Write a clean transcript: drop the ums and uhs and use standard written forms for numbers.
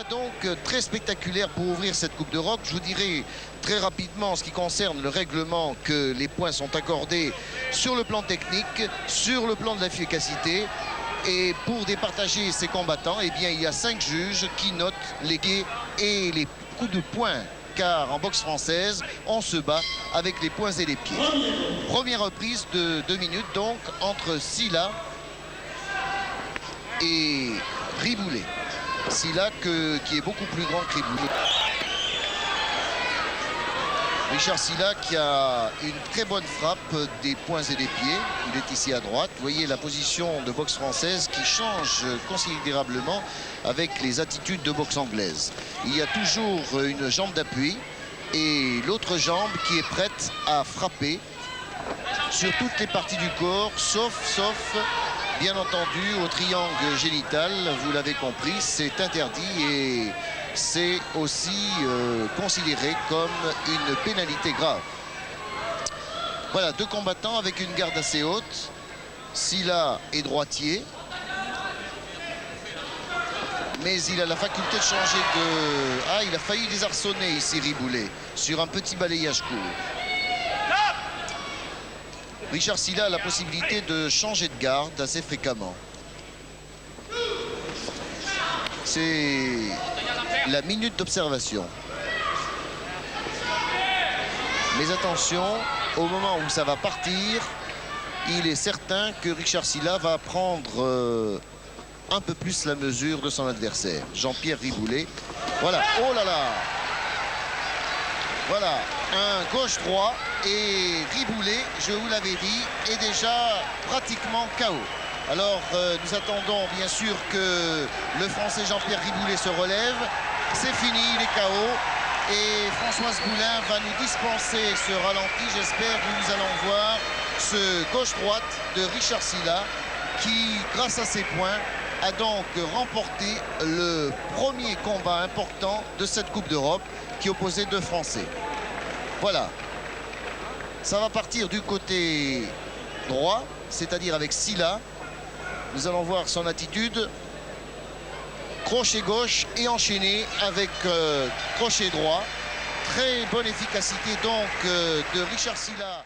Donc très spectaculaire pour ouvrir cette Coupe d'Europe. Je vous dirai très rapidement en ce qui concerne le règlement que les points sont accordés sur le plan technique, sur le plan de l'efficacité. Et pour départager ces combattants, eh bien, il y a 5 juges qui notent les pieds et les coups de poing. Car en boxe française, on se bat avec les poings et les pieds. Première reprise de 2 minutes donc entre Sylla et Riboulet. Sylla qui est beaucoup plus grand que Riboulet. Richard Sylla qui a une très bonne frappe des poings et des pieds. Il est ici à droite. Vous voyez la position de boxe française qui change considérablement avec les attitudes de boxe anglaise. Il y a toujours une jambe d'appui et l'autre jambe qui est prête à frapper sur toutes les parties du corps, sauf bien entendu au triangle génital. Vous l'avez compris, c'est interdit et c'est aussi considéré comme une pénalité grave. Voilà, 2 combattants avec une garde assez haute. Sylla est droitier, mais il a la faculté de changer de... Ah, il a failli désarçonner ici Riboulet sur un petit balayage court. Richard Sylla a la possibilité de changer de garde assez fréquemment. C'est la minute d'observation. Mais attention, au moment où ça va partir, il est certain que Richard Sylla va prendre un peu plus la mesure de son adversaire, Jean-Pierre Riboulet. Voilà, oh là là! Voilà, un gauche-droit et Riboulet, je vous l'avais dit, est déjà pratiquement KO. Alors, nous attendons bien sûr que le Français Jean-Pierre Riboulet se relève. C'est fini, il est KO. Et Françoise Boulin va nous dispenser ce ralenti. J'espère que nous allons voir ce gauche-droite de Richard Sylla qui, grâce à ses points, a donc remporté le premier combat important de cette Coupe d'Europe qui opposait 2 Français. Voilà. Ça va partir du côté droit, c'est-à-dire avec Sylla. Nous allons voir son attitude. Crochet gauche et enchaîné avec crochet droit. Très bonne efficacité donc de Richard Sylla.